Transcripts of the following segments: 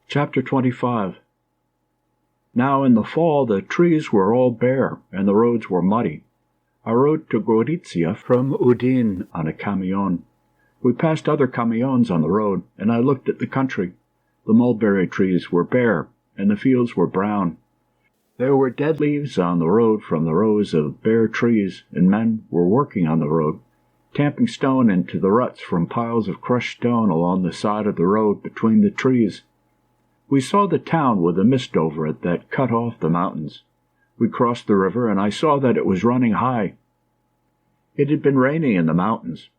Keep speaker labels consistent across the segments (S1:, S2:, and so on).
S1: Chapter 25. Now in the fall the trees were all bare, and the roads were muddy. I rode to Gorizia from Udine on a camion. We passed other camions on the road, and I looked at the country. The mulberry trees were bare, and the fields were brown. There were dead leaves on the road from the rows of bare trees, and men were working on the road, tamping stone into the ruts from piles of crushed stone along the side of the road between the trees. We saw the town with a mist over it that cut off the mountains. We crossed the river, and I saw that it was running high. It had been raining in the mountains.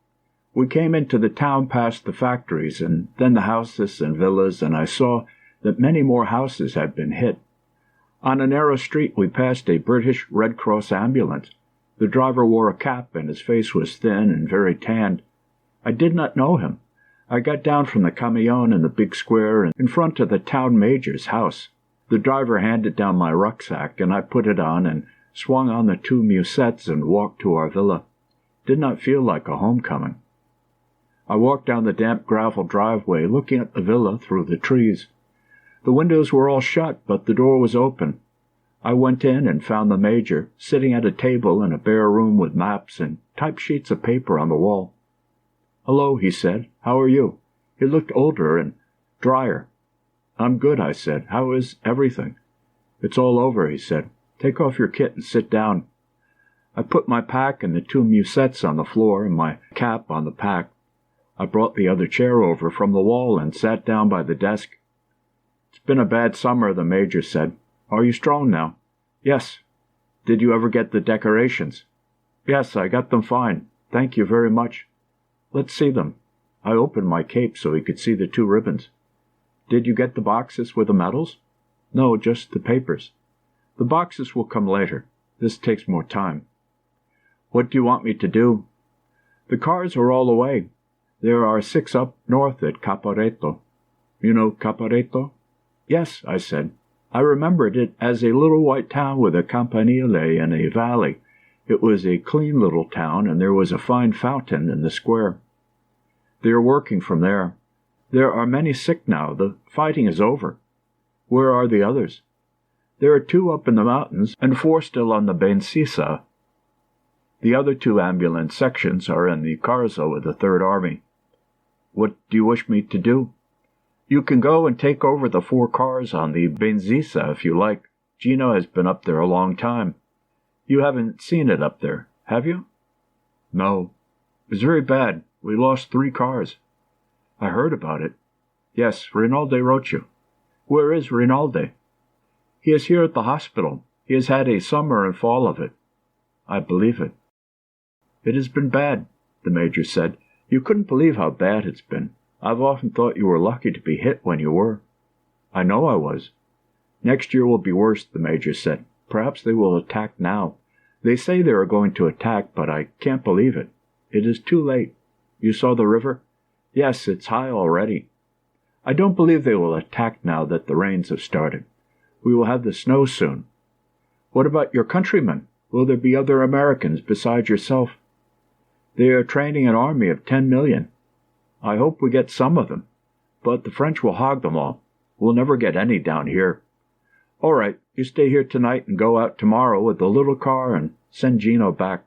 S1: We came into the town past the factories, and then the houses and villas, and I saw that many more houses had been hit. On a narrow street we passed a British Red Cross ambulance. The driver wore a cap, and his face was thin and very tanned. I did not know him. I got down from the camion in the big square in front of the town major's house. The driver handed down my rucksack, and I put it on and swung on the two musettes and walked to our villa. Did not feel like a homecoming. I walked down the damp gravel driveway, looking at the villa through the trees. The windows were all shut, but the door was open. I went in and found the major, sitting at a table in a bare room with maps and typed sheets of paper on the wall. "Hello," he said. "How are you?" He looked older and drier. "I'm good," I said. "How is everything?" "It's all over," he said. "Take off your kit and sit down." I put my pack and the two musettes on the floor and my cap on the pack. I brought the other chair over from the wall and sat down by the desk. "It's been a bad summer," the major said. "Are you strong now?" "Yes." "Did you ever get the decorations?" "Yes, I got them fine. Thank you very much." "Let's see them." I opened my cape so he could see the two ribbons. "Did you get the boxes with the medals?" "No, just the papers." "The boxes will come later. This takes more time." "What do you want me to do?" "The cars are all away. There are 6 up north at Caporetto." "You know Caporetto?" "Yes," I said. I remembered it as a little white town with a campanile in a valley. It was a clean little town, and there was a fine fountain in the square. "They are working from there. There are many sick now. The fighting is over." "Where are the others?" "There are 2 up in the mountains, and 4 still on the Stresa. The other 2 ambulance sections are in the Carso with the Third Army." "What do you wish me to do?" "You can go and take over the 4 cars on the Stresa if you like. Gino has been up there a long time. You haven't seen it up there, have you?" "No. It was very bad. We lost 3 cars." "I heard about it." "Yes, Rinaldi wrote you." "Where is Rinaldi?" "He is here at the hospital. He has had a summer and fall of it." "I believe it." "It has been bad," the major said. "You couldn't believe how bad it's been. I've often thought you were lucky to be hit when you were." "I know I was." "Next year will be worse," the major said. "Perhaps they will attack now. They say they are going to attack, but I can't believe it. It is too late. You saw the river?" "Yes, it's high already." "I don't believe they will attack now that the rains have started. We will have the snow soon." "What about your countrymen? Will there be other Americans besides yourself?" "They are training an army of 10 million. I hope we get some of them. But the French will hog them all. We'll never get any down here." "All right, you stay here tonight and go out tomorrow with the little car and send Gino back.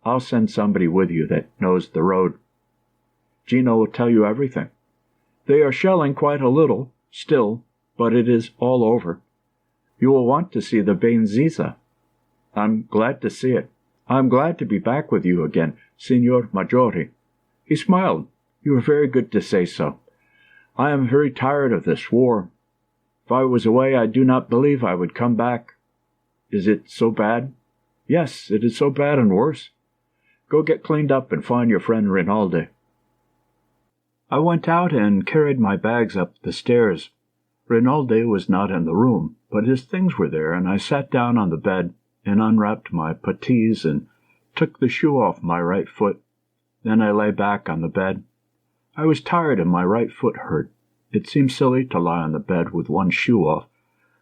S1: I'll send somebody with you that knows the road." "Gino will tell you everything." "They are shelling quite a little, still, but it is all over. You will want to see the Stresa." "I'm glad to see it. I'm glad to be back with you again, Signor Maggiore." He smiled. "You are very good to say so. I am very tired of this war. If I was away, I do not believe I would come back." "Is it so bad?" "Yes, it is so bad and worse. Go get cleaned up and find your friend Rinaldi." I went out and carried my bags up the stairs. Rinaldi was not in the room, but his things were there, and I sat down on the bed and unwrapped my puttees and took the shoe off my right foot. Then I lay back on the bed. I was tired and my right foot hurt. It seemed silly to lie on the bed with one shoe off,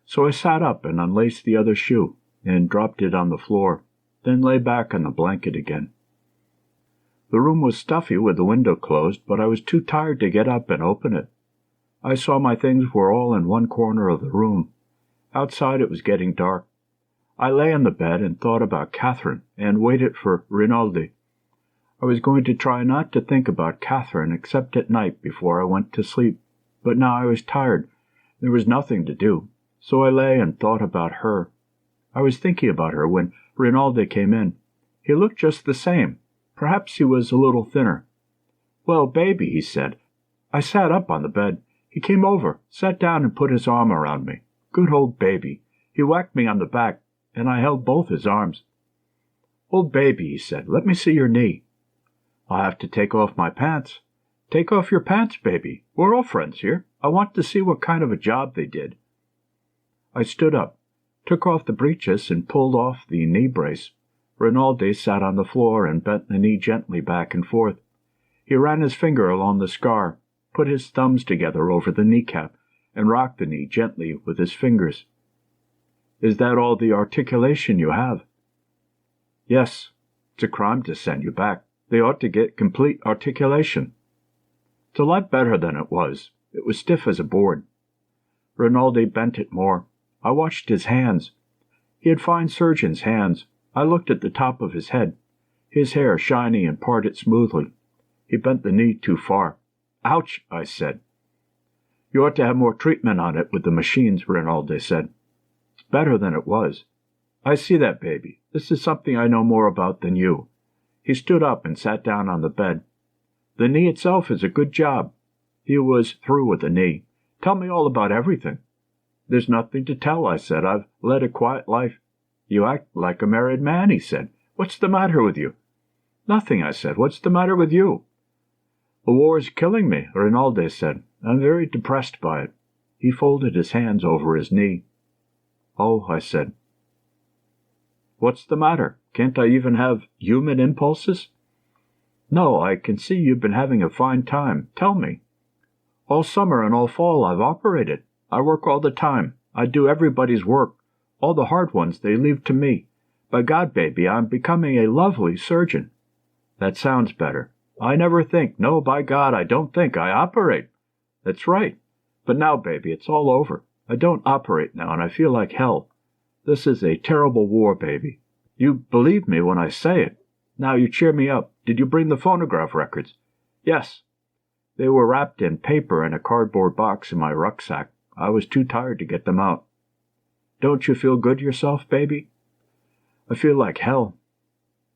S1: so I sat up and unlaced the other shoe and dropped it on the floor, then lay back on the blanket again. The room was stuffy with the window closed, but I was too tired to get up and open it. I saw my things were all in one corner of the room. Outside it was getting dark. I lay on the bed and thought about Catherine and waited for Rinaldi. I was going to try not to think about Catherine except at night before I went to sleep, but now I was tired. There was nothing to do, so I lay and thought about her. I was thinking about her when Rinaldi came in. He looked just the same. Perhaps he was a little thinner. "Well, baby," he said. I sat up on the bed. He came over, sat down and put his arm around me. Good old baby. He whacked me on the back, and I held both his arms. "Old baby," he said, "let me see your knee." "I'll have to take off my pants." "Take off your pants, baby. We're all friends here. I want to see what kind of a job they did." I stood up, took off the breeches, and pulled off the knee brace. Rinaldi sat on the floor and bent the knee gently back and forth. He ran his finger along the scar, put his thumbs together over the kneecap, and rocked the knee gently with his fingers. "Is that all the articulation you have?" "Yes. It's a crime to send you back. They ought to get complete articulation." "It's a lot better than it was. It was stiff as a board." Rinaldi bent it more. I watched his hands. He had fine surgeon's hands. I looked at the top of his head. His hair shiny and parted smoothly. He bent the knee too far. "Ouch," I said. "You ought to have more treatment on it with the machines," Rinaldi said. "It's better than it was." "I see that, baby. This is something I know more about than you." He stood up and sat down on the bed. "The knee itself is a good job." He was through with the knee. "Tell me all about everything." "There's nothing to tell," I said. "I've led a quiet life." "You act like a married man," he said. "What's the matter with you?" "Nothing," I said. "What's the matter with you?" "The war is killing me," Rinaldi said. "I'm very depressed by it." He folded his hands over his knee. "Oh," I said. "What's the matter? Can't I even have human impulses?" "No, I can see you've been having a fine time. Tell me." "All summer and all fall I've operated. I work all the time. I do everybody's work. All the hard ones they leave to me. By God, baby, I'm becoming a lovely surgeon." "That sounds better." "I never think. No, by God, I don't think. I operate." "That's right. But now, baby, it's all over. I don't operate now, and I feel like hell. This is a terrible war, baby. You believe me when I say it. Now you cheer me up. Did you bring the phonograph records?" "Yes." "They were wrapped in paper in a cardboard box in my rucksack. I was too tired to get them out." "Don't you feel good yourself, baby?" "I feel like hell."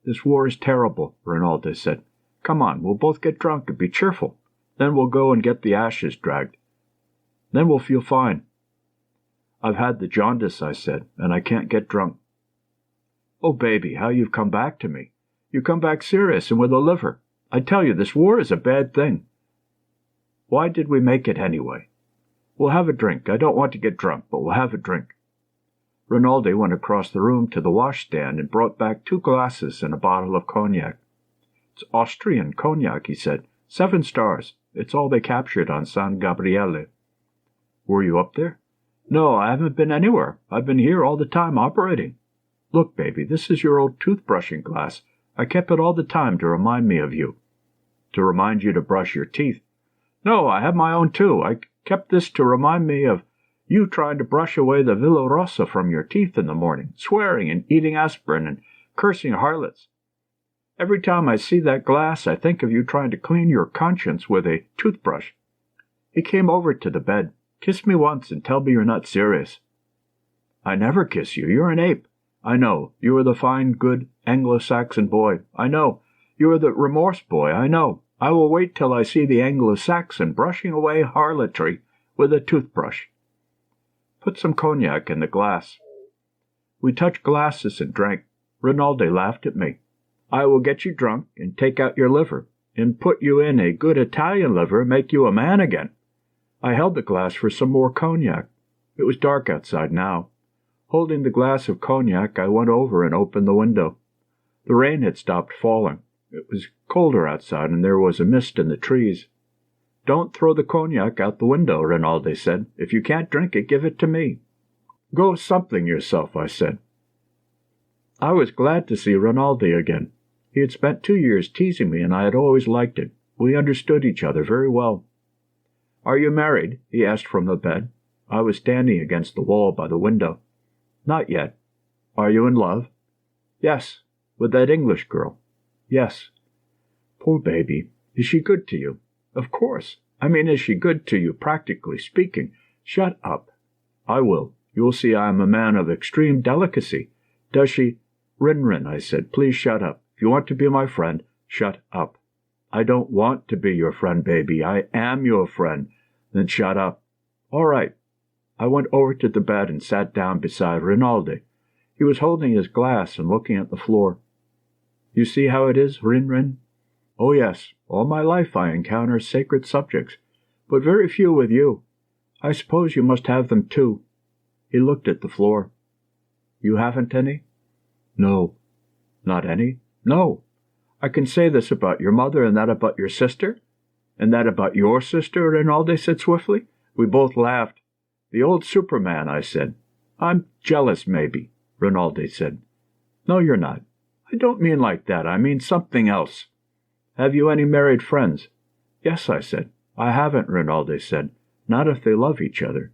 S1: "This war is terrible," Rinaldi said. "Come on, we'll both get drunk and be cheerful. Then we'll go and get the ashes dragged. Then we'll feel fine." "I've had the jaundice," I said, "and I can't get drunk." "Oh, baby, how you've come back to me. You come back serious and with a liver. I tell you, this war is a bad thing." "Why did we make it anyway?" "We'll have a drink. I don't want to get drunk, but we'll have a drink." Rinaldi went across the room to the washstand and brought back 2 glasses and a bottle of cognac. "It's Austrian cognac," he said. 7 stars. It's all they captured on San Gabriele." "Were you up there?" "No, I haven't been anywhere. I've been here all the time operating. Look, baby, this is your old toothbrushing glass. I kept it all the time to remind me of you." "To remind you to brush your teeth." "No, I have my own too. I kept this to remind me of you trying to brush away the Villa Rossa from your teeth in the morning, swearing and eating aspirin and cursing harlots. Every time I see that glass, I think of you trying to clean your conscience with a toothbrush." He came over to the bed. "Kiss me once and tell me you're not serious." "I never kiss you. You're an ape." "I know. You are the fine, good Anglo-Saxon boy. I know. You are the remorse boy. I know. I will wait till I see the Anglo-Saxon brushing away harlotry with a toothbrush." "Put some cognac in the glass." We touched glasses and drank. Rinaldi laughed at me. "I will get you drunk and take out your liver, and put you in a good Italian liver and make you a man again." I held the glass for some more cognac. It was dark outside now. Holding the glass of cognac, I went over and opened the window. The rain had stopped falling. It was colder outside, and there was a mist in the trees. "Don't throw the cognac out the window," Rinaldi said. "If you can't drink it, give it to me." "Go something yourself," I said. I was glad to see Rinaldi again. He had spent 2 years teasing me, and I had always liked it. We understood each other very well. "Are you married?" he asked from the bed. I was standing against the wall by the window. "Not yet." "Are you in love?" "Yes." "With that English girl?" "Yes." "Poor baby. Is she good to you?" "Of course. I mean, is she good to you, practically speaking?" "Shut up." "I will. You will see I am a man of extreme delicacy. Does she—" "Rin, I said, please shut up. If you want to be my friend, shut up." "I don't want to be your friend, baby. I am your friend." "Then shut up." "All right." I went over to the bed and sat down beside Rinaldi. He was holding his glass and looking at the floor. "You see how it is, Rin?" "Oh, yes. All my life I encounter sacred subjects, but very few with you. I suppose you must have them too." He looked at the floor. "You haven't any?" "No." "Not any?" "No. I can say this about your mother, and that about your sister, and that about your sister," Rinaldi said swiftly. We both laughed. "The old Superman," I said. "I'm jealous, maybe," Rinaldi said. "No, you're not." "I don't mean like that. I mean something else." "Have you any married friends?" "Yes," I said. "I haven't," Rinaldi said. "Not if they love each other."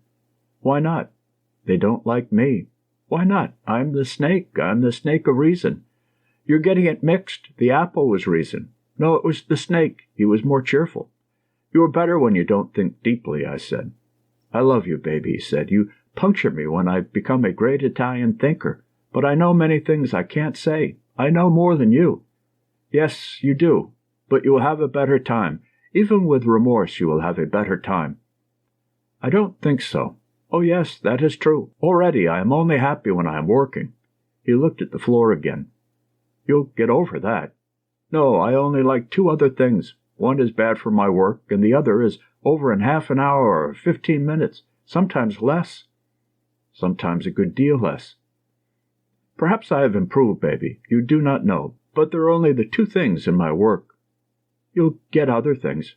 S1: "Why not?" "They don't like me." "Why not? I'm the snake. I'm the snake of reason." "You're getting it mixed. The apple was reason." "No, it was the snake. He was more cheerful." "You are better when you don't think deeply," I said. "I love you, baby," he said. "You puncture me when I become a great Italian thinker. But I know many things I can't say. I know more than you." "Yes, you do. But you will have a better time. Even with remorse you will have a better time." "I don't think so." "Oh, yes, that is true. Already I am only happy when I am working." He looked at the floor again. "You'll get over that." "No, I only like two other things. One is bad for my work, and the other is over in half an hour or 15 minutes, sometimes less." "Sometimes a good deal less." "Perhaps I have improved, baby. You do not know. But there are only the two things in my work." "You'll get other things."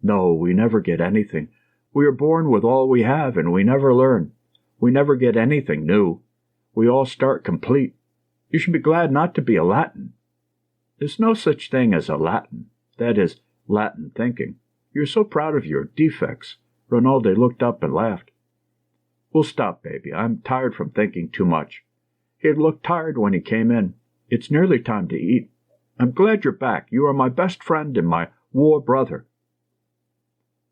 S1: "No, we never get anything. We are born with all we have, and we never learn. We never get anything new. We all start complete. You should be glad not to be a Latin." "There's no such thing as a Latin. That is, Latin thinking. You're so proud of your defects." Rinaldi looked up and laughed. "We'll stop, baby. I'm tired from thinking too much." He had looked tired when he came in. "It's nearly time to eat." "I'm glad you're back. You are my best friend and my war brother."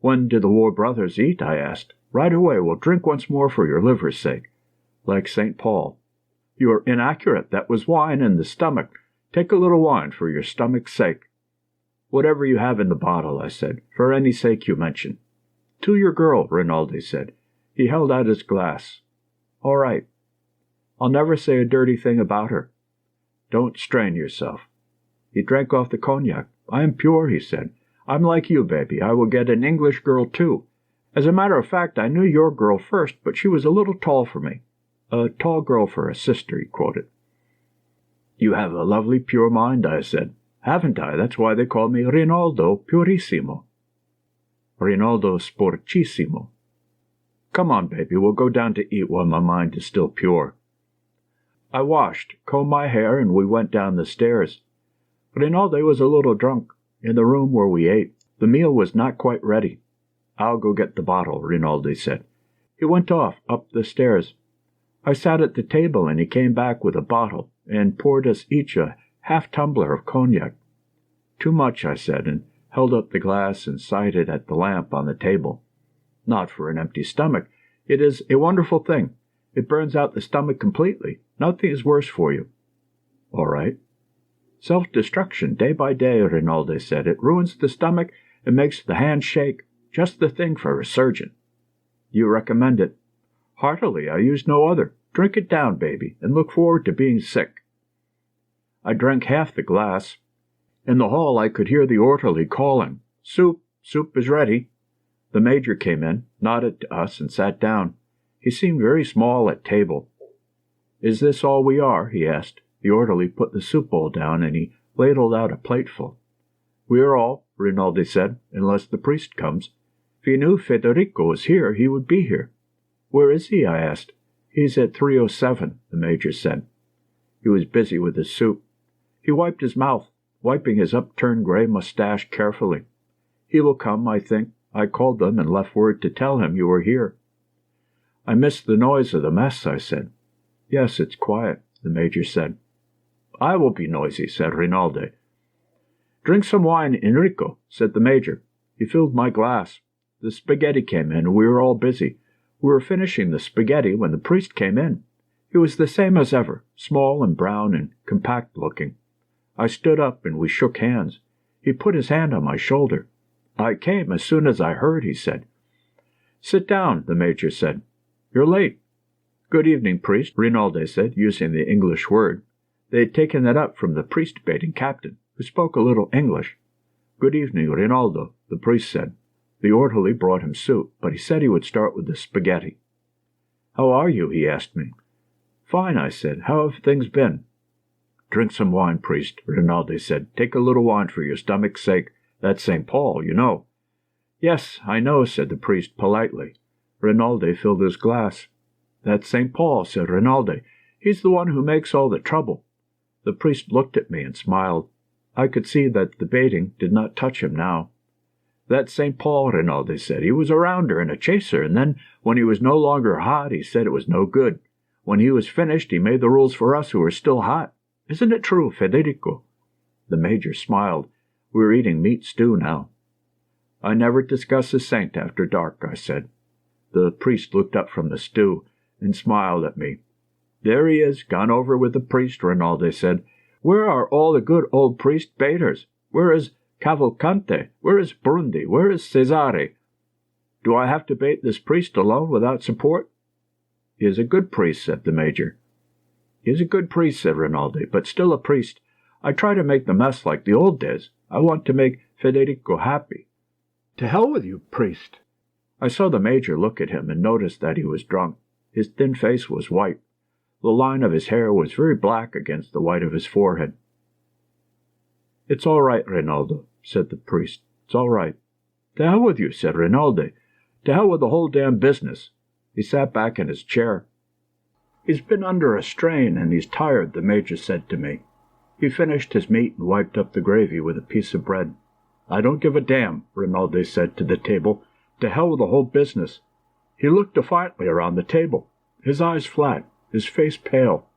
S1: "When do the war brothers eat?" I asked. "Right away. We'll drink once more for your liver's sake." "Like St. Paul." "You are inaccurate. That was wine in the stomach. Take a little wine for your stomach's sake." "Whatever you have in the bottle," I said, "for any sake you mention." "To your girl," Rinaldi said. He held out his glass. "All right. I'll never say a dirty thing about her." "Don't strain yourself." He drank off the cognac. "I am pure," he said. "I'm like you, baby. I will get an English girl, too. As a matter of fact, I knew your girl first, but she was a little tall for me." "A tall girl for a sister," he quoted. "You have a lovely pure mind," I said. "Haven't I? That's why they call me Rinaldo Purissimo." "Rinaldo Sporcissimo." "Come on, baby. We'll go down to eat while my mind is still pure." I washed, combed my hair, and we went down the stairs. Rinaldi was a little drunk. In the room where we ate, the meal was not quite ready. "I'll go get the bottle," Rinaldi said. He went off, up the stairs. I sat at the table, and he came back with a bottle, and poured us each a half-tumbler of cognac. "Too much," I said, and held up the glass and sighted at the lamp on the table. "Not for an empty stomach. It is a wonderful thing. It burns out the stomach completely. Nothing is worse for you." "All right." "Self-destruction, day by day," Rinaldi said. "It ruins the stomach, it makes the hand shake. Just the thing for a surgeon." "You recommend it?" "Heartily. I use no other. Drink it down, baby, and look forward to being sick." I drank half the glass. In the hall I could hear the orderly calling, "Soup! Soup is ready." The major came in, nodded to us, and sat down. He seemed very small at table. "Is this all we are?" he asked. The orderly put the soup bowl down, and he ladled out a plateful. "We are all," Rinaldi said, "unless the priest comes. If he knew Federico was here, he would be here." "Where is he?" I asked. "He's at 307, the major said. He was busy with his soup. He wiped his mouth, wiping his upturned gray mustache carefully. "He will come, I think. I called them and left word to tell him you were here." "I missed the noise of the mess," I said. "Yes, it's quiet," the Major said. "I will be noisy," said Rinaldi. "Drink some wine, Enrico," said the Major. He filled my glass. The spaghetti came in, and we were all busy. We were finishing the spaghetti when the priest came in. He was the same as ever, small and brown and compact-looking. I stood up, and we shook hands. He put his hand on my shoulder. "I came as soon as I heard," he said. "Sit down," the Major said. "You're late." "Good evening, priest," Rinaldi said, using the English word. They had taken that up from the priest-baiting captain, who spoke a little English. "Good evening, Rinaldo," the priest said. The orderly brought him soup, but he said he would start with the spaghetti. "How are you?" he asked me. "Fine," I said. "How have things been?" "Drink some wine, priest," Rinaldi said. "Take a little wine for your stomach's sake. That's St. Paul, you know." "Yes, I know," said the priest politely. Rinaldi filled his glass. "That's St. Paul," said Rinaldi. "He's the one who makes all the trouble." The priest looked at me and smiled. I could see that the baiting did not touch him now. "That's St. Paul," Rinaldi said. "He was a rounder and a chaser, and then, when he was no longer hot, he said it was no good. When he was finished, he made the rules for us who were still hot. Isn't it true, Federico?" The Major smiled. We were eating meat stew now. "I never discuss a saint after dark," I said. The priest looked up from the stew and smiled at me. "There he is, gone over with the priest," Rinaldi said. "Where are all the good old priest baiters? Where is Cavalcante? Where is Brundi? Where is Cesare? Do I have to bait this priest alone without support?" "He is a good priest," said the Major. "He is a good priest," said Rinaldi, "but still a priest. I try to make the mess like the old days. I want to make Federico happy." "To hell with you, priest." I saw the Major look at him and noticed that he was drunk. His thin face was white. The line of his hair was very black against the white of his forehead. "It's all right, Rinaldo," said the priest. "It's all right." "To hell with you," said Rinaldi. "To hell with the whole damn business." He sat back in his chair. "He's been under a strain, and he's tired," the Major said to me. He finished his meat and wiped up the gravy with a piece of bread. "I don't give a damn," Rinaldi said to the table. "To hell with the whole business." He looked defiantly around the table, his eyes flat, his face pale.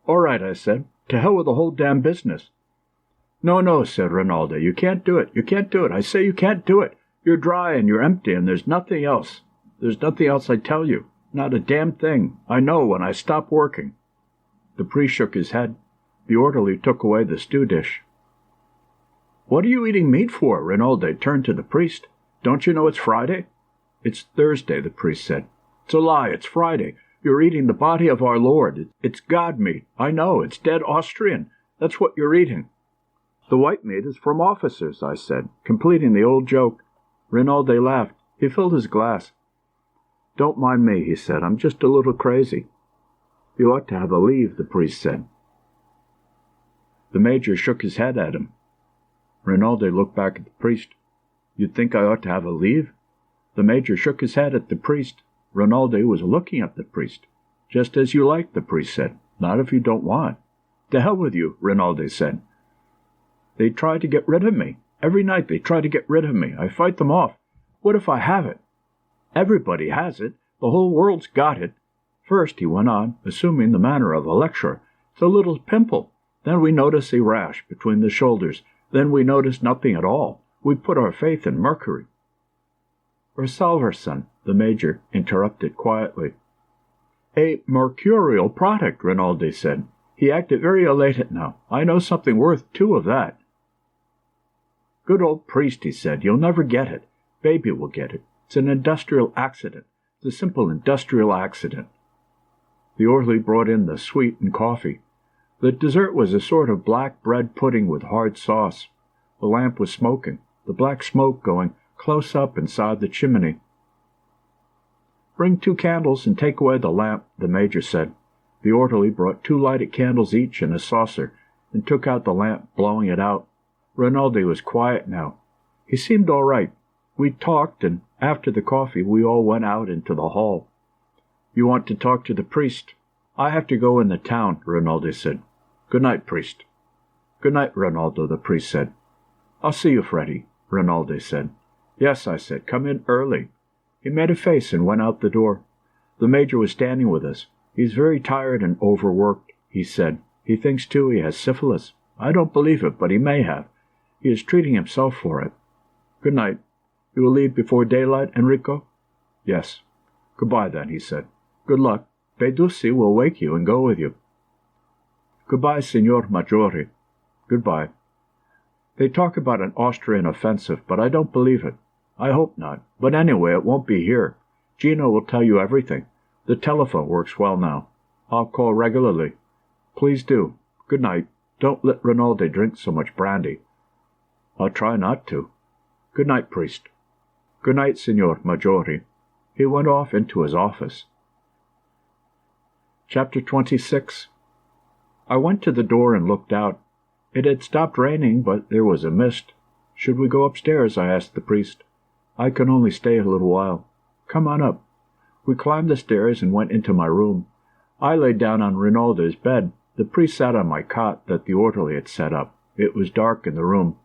S1: "All right," I said. "To hell with the whole damn business." "No, no," said Rinaldi. "You can't do it. You can't do it. I say you can't do it. You're dry and you're empty and there's nothing else. There's nothing else, I tell you. Not a damn thing. I know when I stop working." The priest shook his head. The orderly took away the stew dish. "What are you eating meat for?" Rinaldi turned to the priest. "Don't you know it's Friday?" "It's Thursday," the priest said. "It's a lie. It's Friday. You're eating the body of our Lord. It's God meat. I know. It's dead Austrian. That's what you're eating." "The white meat is from officers," I said, completing the old joke. Rinaldi laughed. He filled his glass. "Don't mind me," he said. "I'm just a little crazy." "You ought to have a leave," the priest said. The Major shook his head at him. Rinaldi looked back at the priest. "You think I ought to have a leave?" The Major shook his head at the priest. Rinaldi was looking at the priest. "Just as you like," the priest said. "Not if you don't want." "To hell with you," Rinaldi said. "They try to get rid of me. Every night they try to get rid of me. I fight them off. What if I have it? Everybody has it. The whole world's got it. First," he went on, assuming the manner of a lecturer, "it's a little pimple. Then we notice a rash between the shoulders. Then we notice nothing at all. We put our faith in Mercury." "Or Salvarson," the Major interrupted quietly. "A mercurial product," Rinaldi said. He acted very elated now. "I know something worth 2 of that." "Good old priest," he said. "You'll never get it. Baby will get it. It's an industrial accident. It's a simple industrial accident." The orderly brought in the sweet and coffee. The dessert was a sort of black bread pudding with hard sauce. The lamp was smoking, the black smoke going close up inside the chimney. "Bring 2 candles and take away the lamp," the Major said. The orderly brought 2 lighted candles each in a saucer and took out the lamp, blowing it out. Rinaldi was quiet now. He seemed all right. We talked, and after the coffee we all went out into the hall. "You want to talk to the priest?" "I have to go in the town," Rinaldi said. "Good night, priest." "Good night, Rinaldo," the priest said. "I'll see you, Freddie," Rinaldi said. "Yes," I said. "Come in early." He made a face and went out the door. The Major was standing with us. "He's very tired and overworked," he said. "He thinks, too, he has syphilis. I don't believe it, but he may have. He is treating himself for it. Good night. You will leave before daylight, Enrico?" "Yes." "Goodbye, then," he said. "Good luck. Peduzzi will wake you and go with you." "Goodbye, Signor Maggiore." "Goodbye." They talk about an Austrian offensive, but I don't believe it. I hope not. But anyway, it won't be here. Gino will tell you everything. The telephone works well now. I'll call regularly. Please do. Good night. Don't let Rinaldi drink so much brandy." "I'll try not to." "Good night, priest." "Good night, Signor Maggiore." He went off into his office. Chapter 26. I went to the door and looked out. It had stopped raining, but there was a mist. "Should we go upstairs?" I asked the priest. "I can only stay a little while." "Come on up." We climbed the stairs and went into my room. I lay down on Rinaldi's bed. The priest sat on my cot that the orderly had set up. It was dark in the room.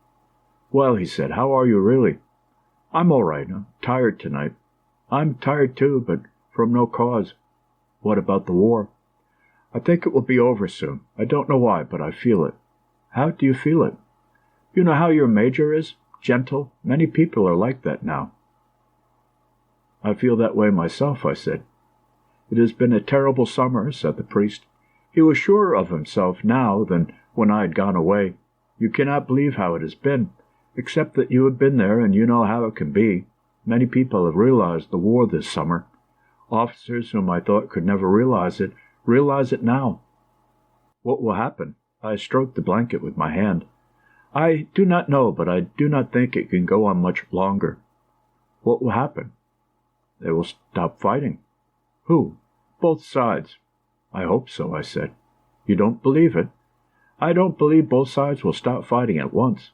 S1: "Well," he said, "how are you really?" "I'm all right. I'm tired tonight." "I'm tired too, but from no cause." "What about the war?" "I think it will be over soon. I don't know why, but I feel it." "How do you feel it?" "You know how your major is? Gentle. Many people are like that now." "I feel that way myself," I said. "It has been a terrible summer," said the priest. He was surer of himself now than when I had gone away. "You cannot believe how it has been, except that you have been there and you know how it can be. Many people have realized the war this summer. Officers whom I thought could never realize it now." "What will happen?" I stroked the blanket with my hand. "I do not know, but I do not think it can go on much longer." "What will happen?" "They will stop fighting." "Who?" "Both sides." "I hope so," I said. "You don't believe it?" "I don't believe both sides will stop fighting at once."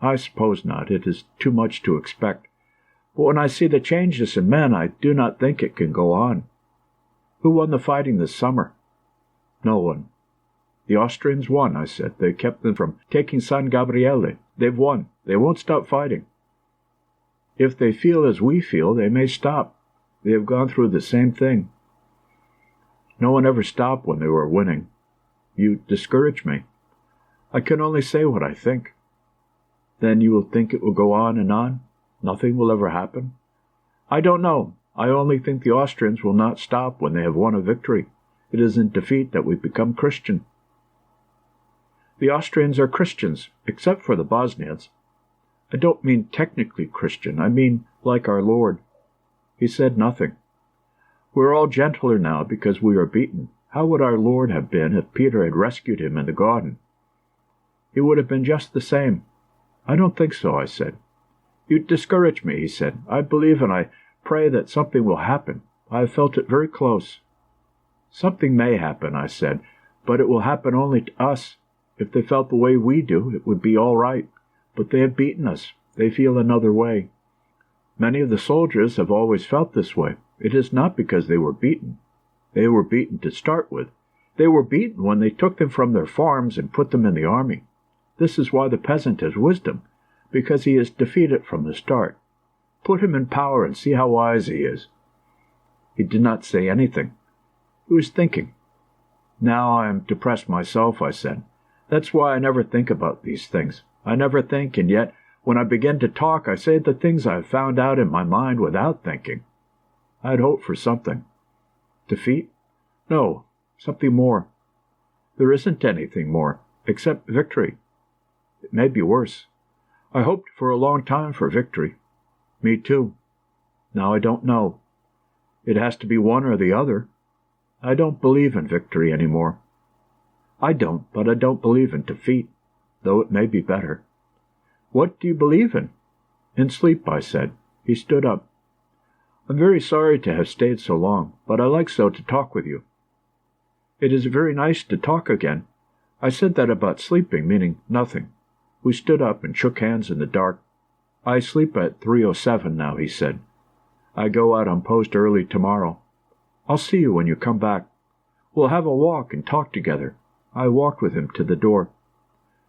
S1: "I suppose not. It is too much to expect. But when I see the changes in men, I do not think it can go on." "Who won the fighting this summer?" "No one." "The Austrians won," I said. "They kept them from taking San Gabriele. They've won. They won't stop fighting." "If they feel as we feel, they may stop. They have gone through the same thing." "No one ever stopped when they were winning." "You discourage me." "I can only say what I think." "Then you will think it will go on and on? Nothing will ever happen?" "I don't know. I only think the Austrians will not stop when they have won a victory. It is in defeat that we become Christian." "The Austrians are Christians, except for the Bosnians." "I don't mean technically Christian. I mean like our Lord." He said nothing. "We are all gentler now because we are beaten. How would our Lord have been if Peter had rescued him in the garden?" "He would have been just the same." "I don't think so," I said. "You discourage me," he said. "I believe and I pray that something will happen. I have felt it very close." "Something may happen," I said, "but it will happen only to us. If they felt the way we do, it would be all right. But they have beaten us. They feel another way. Many of the soldiers have always felt this way. It is not because they were beaten. They were beaten to start with. They were beaten when they took them from their farms and put them in the army. This is why the peasant has wisdom, because he is defeated from the start. Put him in power and see how wise he is." He did not say anything. He was thinking. "Now I am depressed myself," I said. "That's why I never think about these things. I never think, and yet when I begin to talk, I say the things I have found out in my mind without thinking. I had hoped for something." "Defeat?" "No, something more." "There isn't anything more, except victory." "It may be worse." "I hoped for a long time for victory." "Me too." "Now I don't know. It has to be one or the other. I don't believe in victory any more." "I don't, but I don't believe in defeat, though it may be better." "What do you believe in?" "In sleep," I said. He stood up. "I'm very sorry to have stayed so long, but I like so to talk with you." "It is very nice to talk again." I said that about sleeping, meaning nothing. We stood up and shook hands in the dark. "I sleep at 3:07 now," he said. "I go out on post early tomorrow. I'll see you when you come back. We'll have a walk and talk together." I walked with him to the door.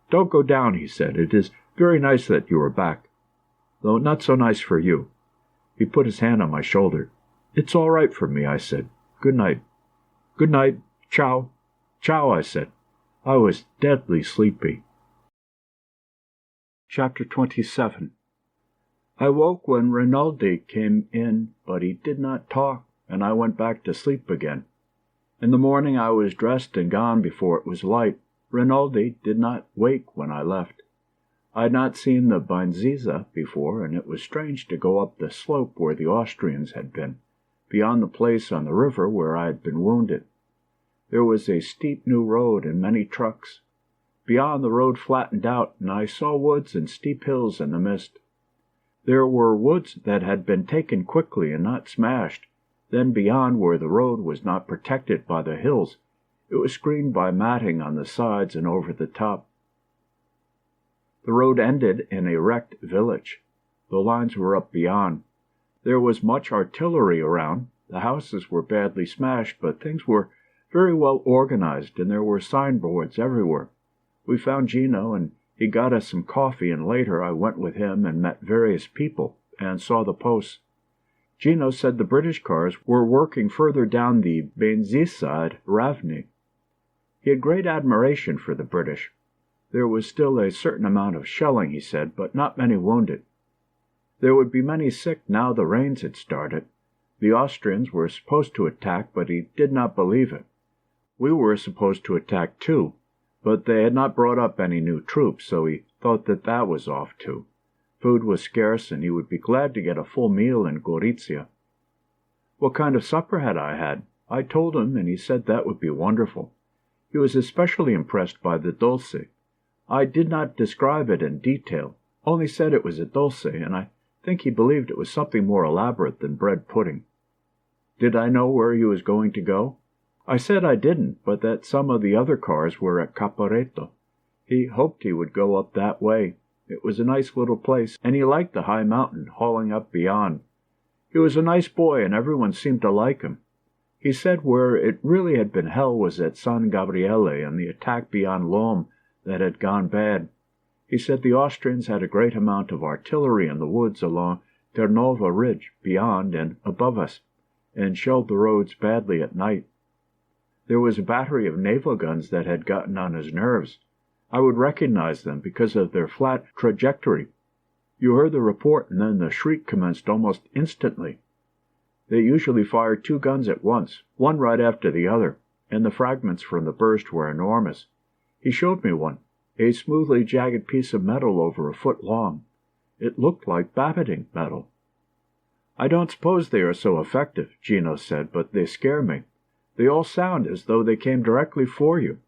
S1: "Don't go down," he said. "It is very nice that you are back." though not so nice for you." He put his hand on my shoulder. "It's all right for me," I said. "Good night." "Good night. Ciao." "Ciao," I said. I was deadly sleepy. Chapter 27. I woke when Rinaldi came in, but he did not talk, and I went back to sleep again. In the morning I was dressed and gone before it was light. Rinaldi did not wake when I left. I had not seen the Gorizia before, and it was strange to go up the slope where the Austrians had been, beyond the place on the river where I had been wounded. There was a steep new road and many trucks. Beyond, the road flattened out, and I saw woods and steep hills in the mist. There were woods that had been taken quickly and not smashed. Then beyond, where the road was not protected by the hills, it was screened by matting on the sides and over the top. The road ended in a wrecked village. The lines were up beyond. There was much artillery around. The houses were badly smashed, but things were very well organized, and there were signboards everywhere. We found Gino, and he got us some coffee, and later I went with him and met various people and saw the posts. Gino said the British cars were working further down the Gorizia at Ravni. He had great admiration for the British. There was still a certain amount of shelling, he said, but not many wounded. There would be many sick now the rains had started. The Austrians were supposed to attack, but he did not believe it. We were supposed to attack too, but they had not brought up any new troops, so he thought that was off too. Food was scarce, and he would be glad to get a full meal in Gorizia. What kind of supper had I had? I told him, and he said that would be wonderful. He was especially impressed by the dulce. I did not describe it in detail, only said it was a dulce, and I think he believed it was something more elaborate than bread pudding. Did I know where he was going to go? I said I didn't, but that some of the other cars were at Caporetto. He hoped he would go up that way. It was a nice little place, and he liked the high mountain hauling up beyond. He was a nice boy, and everyone seemed to like him. He said where it really had been hell was at San Gabriele and the attack beyond Lom that had gone bad. He said the Austrians had a great amount of artillery in the woods along Ternova Ridge beyond and above us, and shelled the roads badly at night. There was a battery of naval guns that had gotten on his nerves. I would recognize them because of their flat trajectory. You heard the report, and then the shriek commenced almost instantly. They usually fired 2 guns at once, one right after the other, and the fragments from the burst were enormous. He showed me one, a smoothly jagged piece of metal over a foot long. It looked like babbiting metal. "I don't suppose they are so effective," Gino said, "but they scare me. They all sound as though they came directly for you.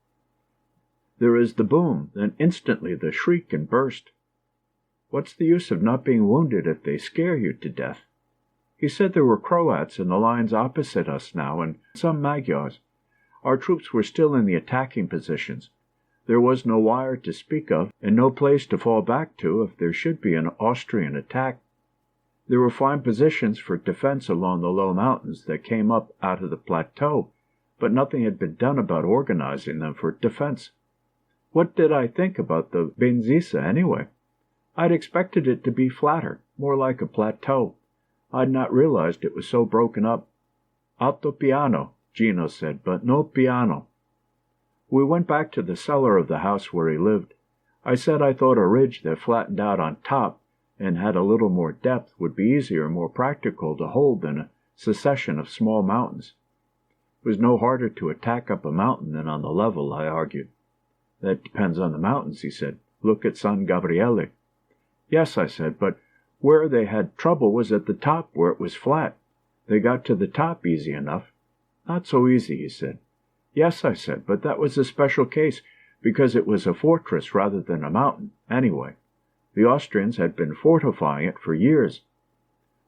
S1: There is the boom, then instantly the shriek and burst. What's the use of not being wounded if they scare you to death?" He said there were Croats in the lines opposite us now, and some Magyars. Our troops were still in the attacking positions. There was no wire to speak of, and no place to fall back to if there should be an Austrian attack. There were fine positions for defense along the low mountains that came up out of the plateau, but nothing had been done about organizing them for defense. What did I think about the Gorizia anyway? I'd expected it to be flatter, more like a plateau. I'd not realized it was so broken up. "Alto piano," Gino said, "but no piano." We went back to the cellar of the house where he lived. I said I thought a ridge that flattened out on top and had a little more depth would be easier and more practical to hold than a succession of small mountains. It was no harder to attack up a mountain than on the level, I argued. "That depends on the mountains," he said. "Look at San Gabriele." "Yes," I said, "but where they had trouble was at the top where it was flat. They got to the top easy enough." "Not so easy," he said. "Yes," I said, "but that was a special case, because it was a fortress rather than a mountain, anyway. The Austrians had been fortifying it for years."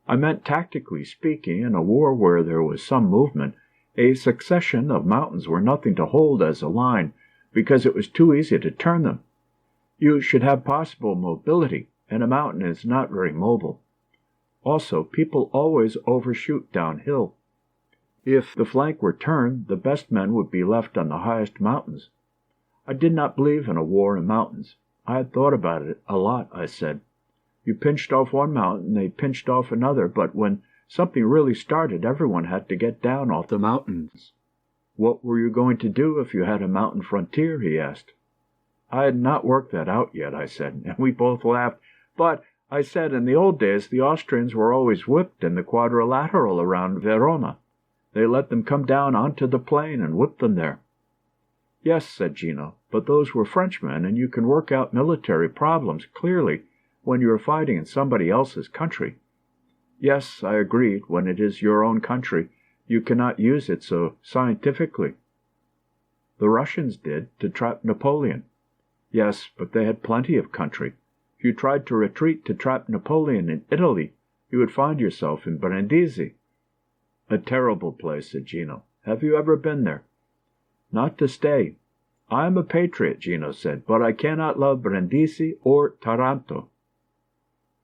S1: I meant, tactically speaking, in a war where there was some movement, a succession of mountains were nothing to hold as a line, because it was too easy to turn them. You should have possible mobility, and a mountain is not very mobile. Also, people always overshoot downhill. If the flank were turned, the best men would be left on the highest mountains. I did not believe in a war in mountains. I had thought about it a lot, I said. You pinched off one mountain, they pinched off another, but when something really started, everyone had to get down off the mountains. What were you going to do if you had a mountain frontier? He asked. I had not worked that out yet, I said, and we both laughed. But, I said, in the old days the Austrians were always whipped in the quadrilateral around Verona. They let them come down onto the plain and whipped them there. Yes, said Gino, but those were Frenchmen, and you can work out military problems clearly when you are fighting in somebody else's country. Yes, I agreed, when it is your own country, you cannot use it so scientifically. The Russians did, to trap Napoleon. Yes, but they had plenty of country. If you tried to retreat to trap Napoleon in Italy, you would find yourself in Brindisi. A terrible place, said Gino. Have you ever been there? Not to stay. I am a patriot, Gino said, but I cannot love Brindisi or Taranto.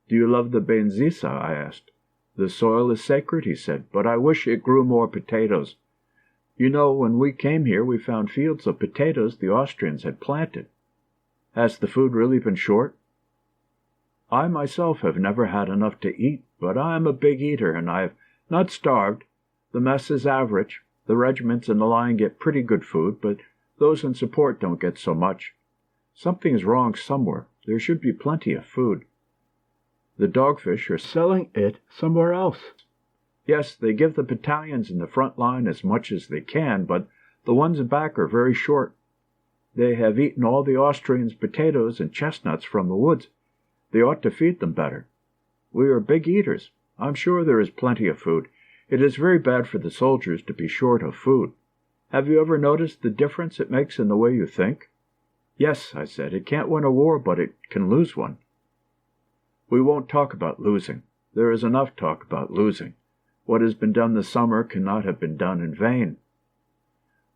S1: Do you love the Benzisa? I asked. The soil is sacred, he said, but I wish it grew more potatoes. You know, when we came here, we found fields of potatoes the Austrians had planted. Has the food really been short? I myself have never had enough to eat, but I am a big eater, and I have not starved. The mess is average. The regiments in the line get pretty good food, but those in support don't get so much. Something is wrong somewhere. There should be plenty of food. The dogfish are selling it somewhere else. Yes, they give the battalions in the front line as much as they can, but the ones back are very short. They have eaten all the Austrians' potatoes and chestnuts from the woods. They ought to feed them better. We are big eaters. I'm sure there is plenty of food. It is very bad for the soldiers to be short of food. Have you ever noticed the difference it makes in the way you think? Yes, I said. It can't win a war, but it can lose one. We won't talk about losing. There is enough talk about losing. What has been done this summer cannot have been done in vain.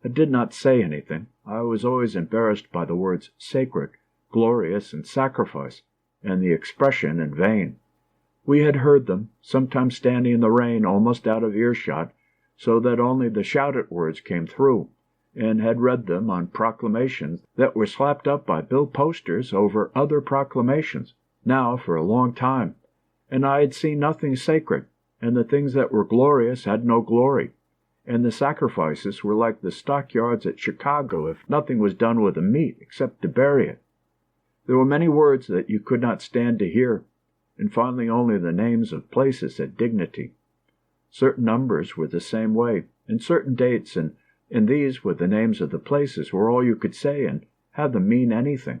S1: I did not say anything. I was always embarrassed by the words sacred, glorious, and sacrifice, and the expression in vain. We had heard them, sometimes standing in the rain almost out of earshot, so that only the shouted words came through, and had read them on proclamations that were slapped up by bill posters over other proclamations, now for a long time, and I had seen nothing sacred, and the things that were glorious had no glory, and the sacrifices were like the stockyards at Chicago if nothing was done with the meat except to bury it. There were many words that you could not stand to hear, and finally only the names of places had dignity. Certain numbers were the same way, and certain dates, and these, with the names of the places, were all you could say and have them mean anything.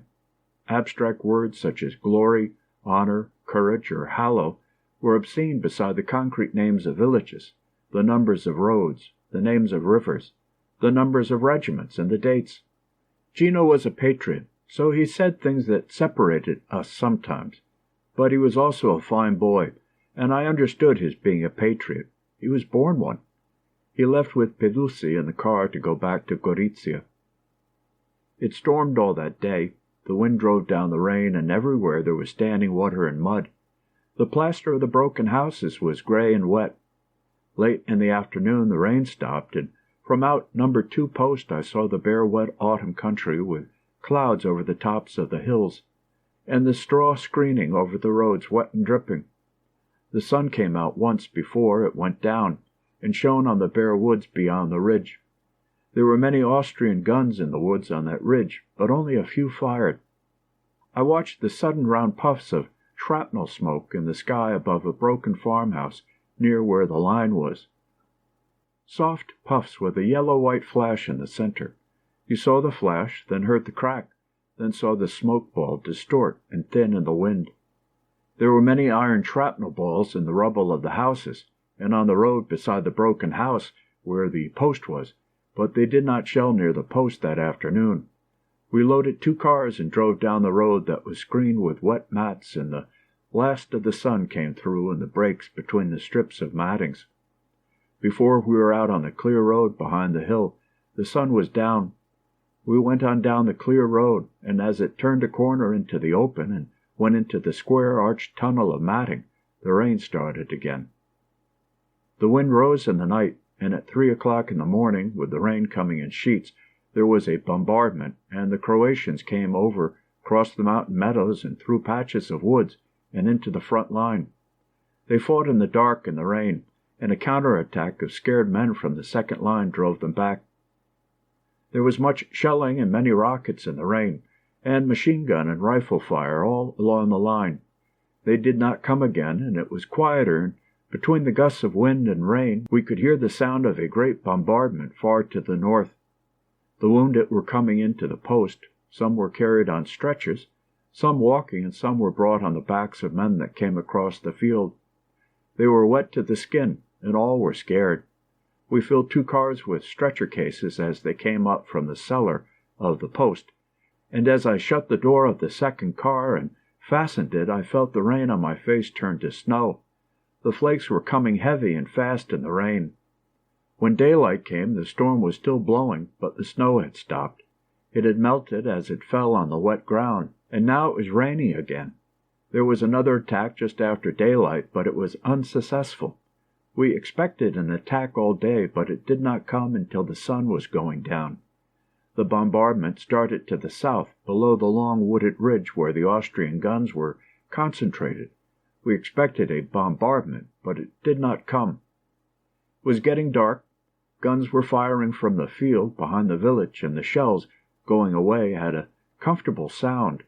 S1: Abstract words such as glory, honor, courage, or hallow were obscene beside the concrete names of villages, the numbers of roads, the names of rivers, the numbers of regiments, and the dates. Gino was a patriot, so he said things that separated us sometimes, but he was also a fine boy, and I understood his being a patriot. He was born one. He left with Pelusi in the car to go back to Gorizia. It stormed all that day. The wind drove down the rain, and everywhere there was standing water and mud. The plaster of the broken houses was gray and wet. Late in the afternoon the rain stopped, and from out number 2 post I saw the bare wet autumn country with clouds over the tops of the hills, and the straw screening over the roads wet and dripping. The sun came out once before it went down, and shone on the bare woods beyond the ridge. There were many Austrian guns in the woods on that ridge, but only a few fired. I watched the sudden round puffs of shrapnel smoke in the sky above a broken farmhouse near where the line was. Soft puffs with a yellow-white flash in the center. You saw the flash, then heard the crack, then saw the smoke ball distort and thin in the wind. There were many iron shrapnel balls in the rubble of the houses, and on the road beside the broken house where the post was, but they did not shell near the post that afternoon. We loaded 2 cars and drove down the road that was screened with wet mats, and the last of the sun came through in the breaks between the strips of mattings. Before we were out on the clear road behind the hill, the sun was down. We went on down the clear road, and as it turned a corner into the open and went into the square arched tunnel of matting, the rain started again. The wind rose in the night, and at 3 o'clock in the morning, with the rain coming in sheets, there was a bombardment, and the Croatians came over, crossed the mountain meadows, and through patches of woods, and into the front line. They fought in the dark and the rain, and a counterattack of scared men from the second line drove them back. There was much shelling and many rockets in the rain, and machine gun and rifle fire all along the line. They did not come again, and it was quieter, and between the gusts of wind and rain we could hear the sound of a great bombardment far to the north. The wounded were coming into the post. Some were carried on stretchers, some walking, and some were brought on the backs of men that came across the field. They were wet to the skin, and all were scared. We filled 2 cars with stretcher cases as they came up from the cellar of the post, and as I shut the door of the second car and fastened it, I felt the rain on my face turn to snow. The flakes were coming heavy and fast in the rain. When daylight came, the storm was still blowing, but the snow had stopped. It had melted as it fell on the wet ground, and now it was raining again. There was another attack just after daylight, but it was unsuccessful. We expected an attack all day, but it did not come until the sun was going down. The bombardment started to the south, below the long wooded ridge where the Austrian guns were concentrated. We expected a bombardment, but it did not come. It was getting dark. Guns were firing from the field behind the village, and the shells, going away, had a comfortable sound.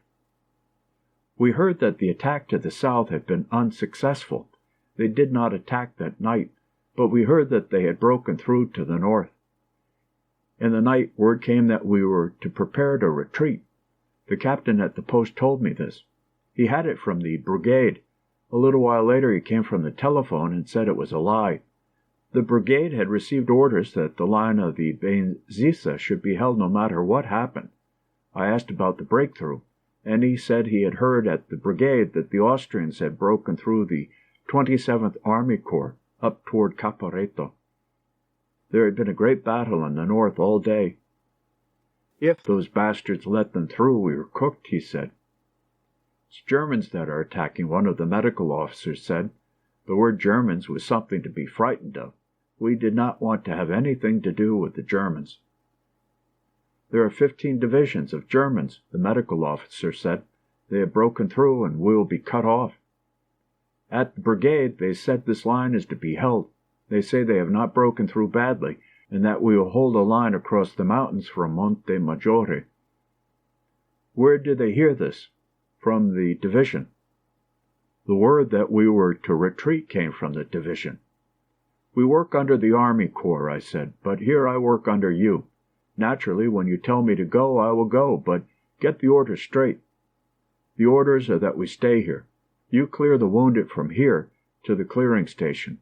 S1: We heard that the attack to the south had been unsuccessful. They did not attack that night, but we heard that they had broken through to the north. In the night, word came that we were to prepare to retreat. The captain at the post told me this. He had it from the brigade. A little while later he came from the telephone and said it was a lie. The brigade had received orders that the line of the Gorizia should be held no matter what happened. I asked about the breakthrough, and he said he had heard at the brigade that the Austrians had broken through the 27th Army Corps up toward Caporetto. There had been a great battle in the north all day. If those bastards let them through, we were cooked, he said. It's Germans that are attacking, one of the medical officers said. The word Germans was something to be frightened of. We did not want to have anything to do with the Germans. There are 15 divisions of Germans, the medical officer said. They have broken through and we will be cut off. At the brigade, they said this line is to be held. They say they have not broken through badly, and that we will hold a line across the mountains from Monte Maggiore. Where did they hear this? From the division. The word that we were to retreat came from the division. We work under the Army Corps, I said, but here I work under you. Naturally, when you tell me to go, I will go, but get the orders straight. The orders are that we stay here. You clear the wounded from here to the clearing station.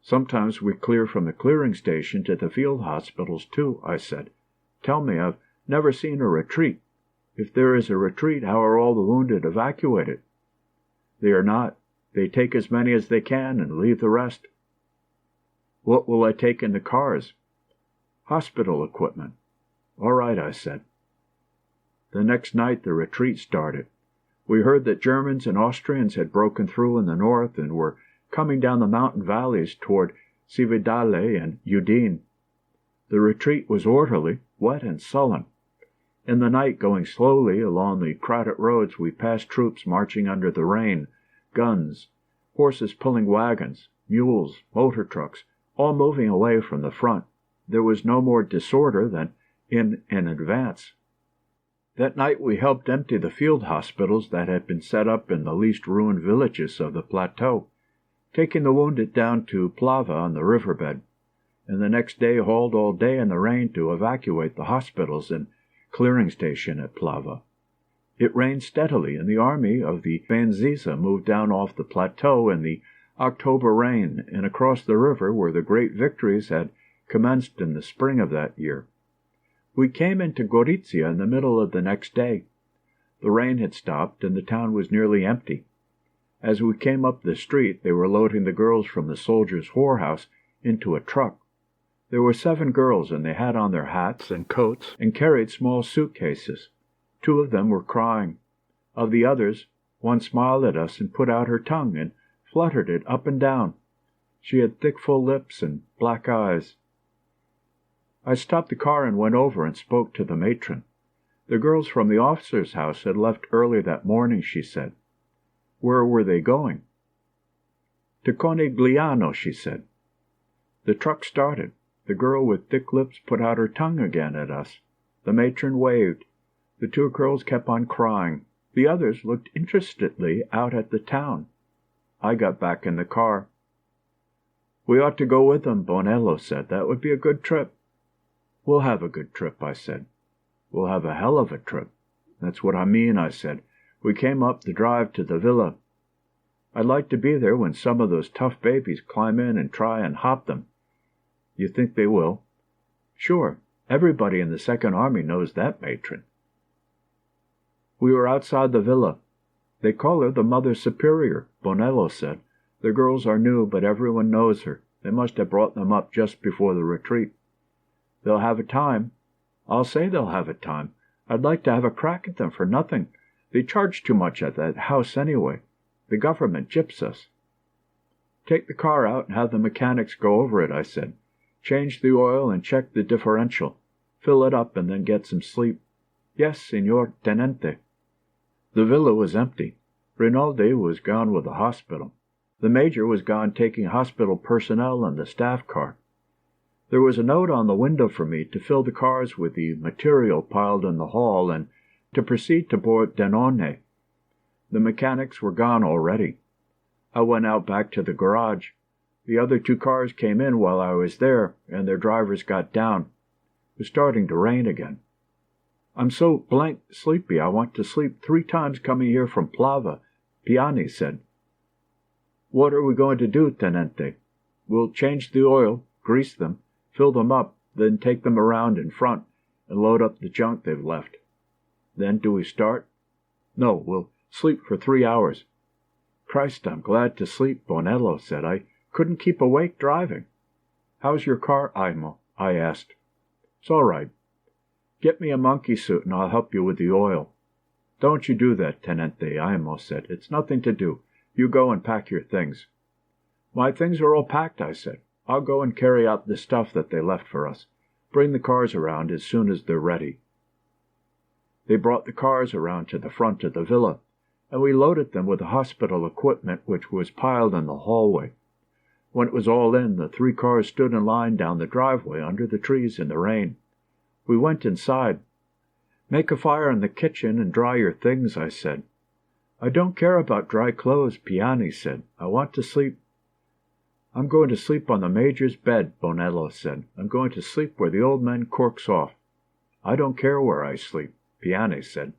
S1: Sometimes we clear from the clearing station to the field hospitals, too, I said. Tell me, I've never seen a retreat. If there is a retreat, how are all the wounded evacuated? They are not. They take as many as they can and leave the rest. What will I take in the cars? Hospital equipment. All right, I said. The next night the retreat started. We heard that Germans and Austrians had broken through in the north and were coming down the mountain valleys toward Cividale and Udine. The retreat was orderly, wet and sullen. In the night, going slowly along the crowded roads, we passed troops marching under the rain, guns, horses pulling wagons, mules, motor trucks, all moving away from the front. There was no more disorder than in an advance. That night we helped empty the field hospitals that had been set up in the least ruined villages of the plateau, taking the wounded down to Plava on the riverbed, and the next day hauled all day in the rain to evacuate the hospitals and clearing station at Plava. It rained steadily, and the army of the Gorizia moved down off the plateau in the October rain and across the river where the great victories had commenced in the spring of that year. We came into Gorizia in the middle of the next day. The rain had stopped, and the town was nearly empty. As we came up the street, they were loading the girls from the soldiers' whorehouse into a truck. There were 7 girls, and they had on their hats and coats and carried small suitcases. 2 of them were crying. Of the others, one smiled at us and put out her tongue and fluttered it up and down. She had thick, full lips and black eyes. I stopped the car and went over and spoke to the matron. The girls from the officer's house had left early that morning, she said. Where were they going? To Conegliano, she said. The truck started. The girl with thick lips put out her tongue again at us. The matron waved. The two girls kept on crying. The others looked interestedly out at the town. I got back in the car. We ought to go with them, Bonello said. That would be a good trip. We'll have a good trip, I said. We'll have a hell of a trip. That's what I mean, I said. We came up the drive to the villa. I'd like to be there when some of those tough babies climb in and try and hop them. You think they will? Sure. Everybody in the Second Army knows that matron. We were outside the villa. They call her the Mother Superior, Bonello said. The girls are new, but everyone knows her. They must have brought them up just before the retreat. They'll have a time. I'll say they'll have a time. I'd like to have a crack at them for nothing. They charge too much at that house anyway. The government gyps us. Take the car out and have the mechanics go over it, I said. Change the oil and check the differential. Fill it up and then get some sleep. Yes, Signor Tenente. The villa was empty. Rinaldi was gone with the hospital. The major was gone taking hospital personnel in the staff car. There was a note on the window for me to fill the cars with the material piled in the hall and to proceed to Pordenone. The mechanics were gone already. I went out back to the garage. The other two cars came in while I was there, and their drivers got down. It was starting to rain again. I'm so blank sleepy I want to sleep 3 times coming here from Plava, Piani said. What are we going to do, Tenente? We'll change the oil, grease them, fill them up, then take them around in front and load up the junk they've left. Then do we start? No, we'll sleep for 3 hours. Christ, I'm glad to sleep, Bonello said. I couldn't keep awake driving. How's your car, Aimo? I asked. It's all right. Get me a monkey suit and I'll help you with the oil. Don't you do that, Tenente, Aimo said. It's nothing to do. You go and pack your things. My things are all packed, I said. I'll go and carry out the stuff that they left for us. Bring the cars around as soon as they're ready. They brought the cars around to the front of the villa, and we loaded them with the hospital equipment which was piled in the hallway. When it was all in, the 3 cars stood in line down the driveway under the trees in the rain. We went inside. Make a fire in the kitchen and dry your things, I said. I don't care about dry clothes, Piani said. I want to sleep. I'm going to sleep on the major's bed, Bonello said. I'm going to sleep where the old man corks off. I don't care where I sleep, Piani said.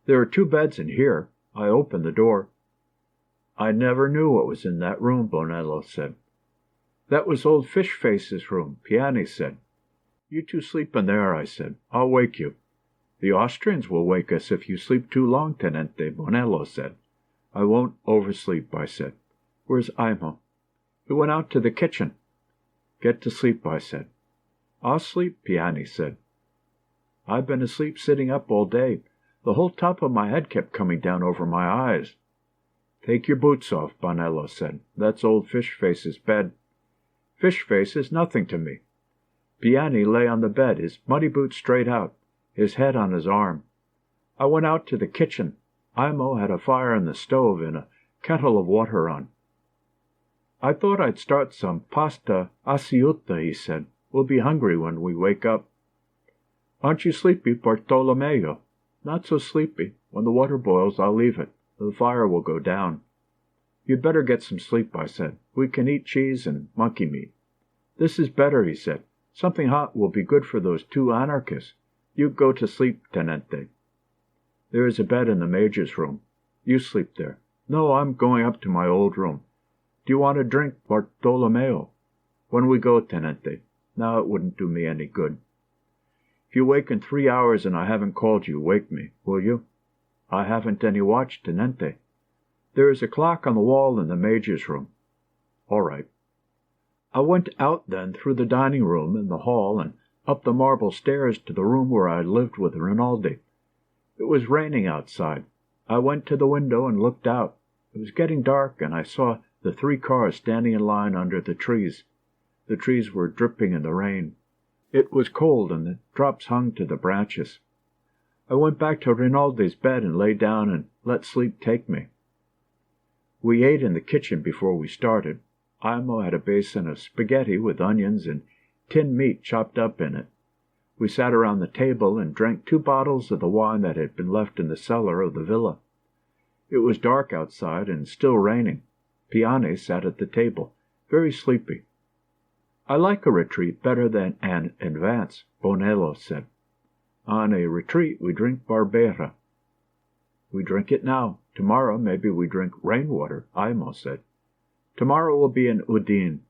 S1: There are 2 beds in here. I opened the door. I never knew what was in that room, Bonello said. That was old Fishface's room, Piani said. You 2 sleep in there, I said. I'll wake you. The Austrians will wake us if you sleep too long, Tenente, Bonello said. I won't oversleep, I said. Where's Aimo? He went out to the kitchen. Get to sleep, I said. I'll sleep, Piani said. I've been asleep sitting up all day. The whole top of my head kept coming down over my eyes. Take your boots off, Bonello said. That's old Fishface's bed. Fishface is nothing to me. Piani lay on the bed, his muddy boots straight out, his head on his arm. I went out to the kitchen. Aimo had a fire in the stove and a kettle of water on. I thought I'd start some pasta asciutta, he said. We'll be hungry when we wake up. Aren't you sleepy, Bartolomeo? Not so sleepy. When the water boils, I'll leave it. The fire will go down. You'd better get some sleep, I said. We can eat cheese and monkey meat. This is better, he said. Something hot will be good for those 2 anarchists. You go to sleep, Tenente. There is a bed in the major's room. You sleep there. No, I'm going up to my old room. Do you want a drink, Bartolomeo? When we go, Tenente. Now it wouldn't do me any good. If you wake in 3 hours and I haven't called you, wake me, will you? I haven't any watch, Tenente. There is a clock on the wall in the major's room. All right. I went out then through the dining room and the hall and up the marble stairs to the room where I lived with Rinaldi. It was raining outside. I went to the window and looked out. It was getting dark, and I saw the 3 cars standing in line under the trees. The trees were dripping in the rain. It was cold, and the drops hung to the branches. I went back to Rinaldi's bed and lay down and let sleep take me. We ate in the kitchen before we started. Imo had a basin of spaghetti with onions and tinned meat chopped up in it. We sat around the table and drank 2 bottles of the wine that had been left in the cellar of the villa. It was dark outside and still raining. Piani sat at the table, very sleepy. "I like a retreat better than an advance," Bonello said. "On a retreat we drink Barbera." "We drink it now. Tomorrow maybe we drink rainwater," Imo said. "Tomorrow we'll be in Udine.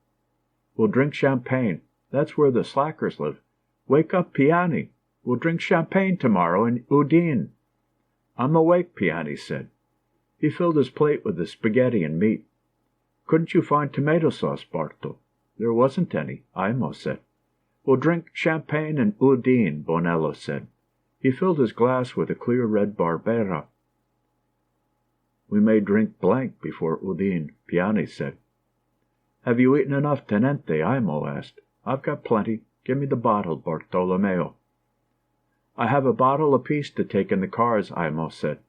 S1: We'll drink champagne. That's where the slackers live. Wake up, Piani. We'll drink champagne tomorrow in Udine." "I'm awake," Piani said. He filled his plate with the spaghetti and meat. "Couldn't you find tomato sauce, Barto?" "There wasn't any," Imo said. "We'll drink champagne in Udine," Bonello said. He filled his glass with a clear red Barbera. "We may drink blank before Udine," Piani said. "Have you eaten enough, Tenente?" Imo asked. "I've got plenty. Give me the bottle, Bartolomeo." "I have a bottle apiece to take in the cars," Imo said.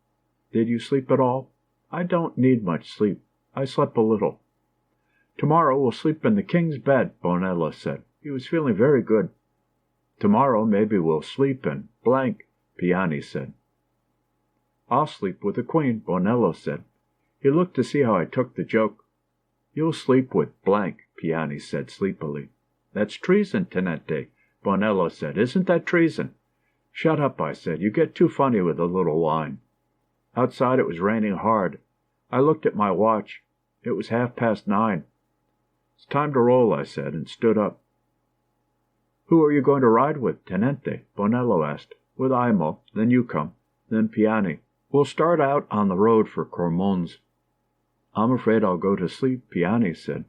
S1: "Did you sleep at all?" "I don't need much sleep. I slept a little." "Tomorrow we'll sleep in the king's bed," Bonello said. He was feeling very good. "Tomorrow maybe we'll sleep in blank," Piani said. "I'll sleep with the queen," Bonello said. He looked to see how I took the joke. "You'll sleep with blank," Piani said sleepily. "That's treason, Tenente," Bonello said. "Isn't that treason?" "Shut up," I said. "You get too funny with a little wine." Outside it was raining hard. I looked at my watch. It was 9:30. "It's time to roll," I said, and stood up. "Who are you going to ride with, Tenente?" Bonello asked. "With Imo. Then you come. Then Piani. We'll start out on the road for Cormons." "I'm afraid I'll go to sleep," Piani said.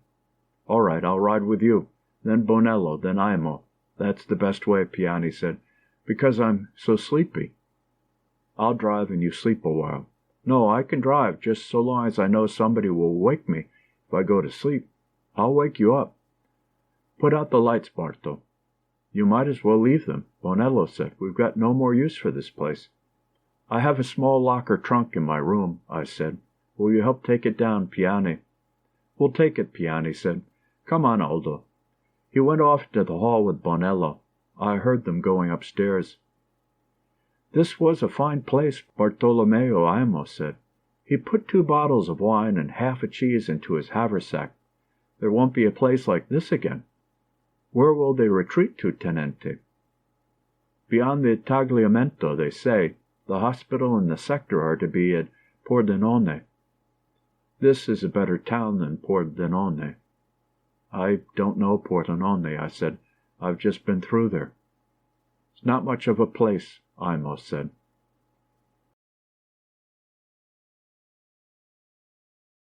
S1: "All right, I'll ride with you. Then Bonello, then Imo. That's the best way," Piani said, "because I'm so sleepy." "I'll drive and you sleep a while." "No, I can drive, just so long as I know somebody will wake me if I go to sleep." "I'll wake you up." "Put out the lights, Barto." "You might as well leave them," Bonello said. "We've got no more use for this place." "I have a small locker trunk in my room," I said. "Will you help take it down, Piani?" "We'll take it," Piani said. "Come on, Aldo." He went off to the hall with Bonello. I heard them going upstairs. "This was a fine place," Bartolomeo Imo said. He put 2 bottles of wine and half a cheese into his haversack. "There won't be a place like this again." "Where will they retreat to, Tenente?" "Beyond the Tagliamento, they say. The hospital and the sector are to be at Pordenone." "This is a better town than Pordenone." "I don't know Pordenone," I said. "I've just been through there." "It's not much of a place," Imo said.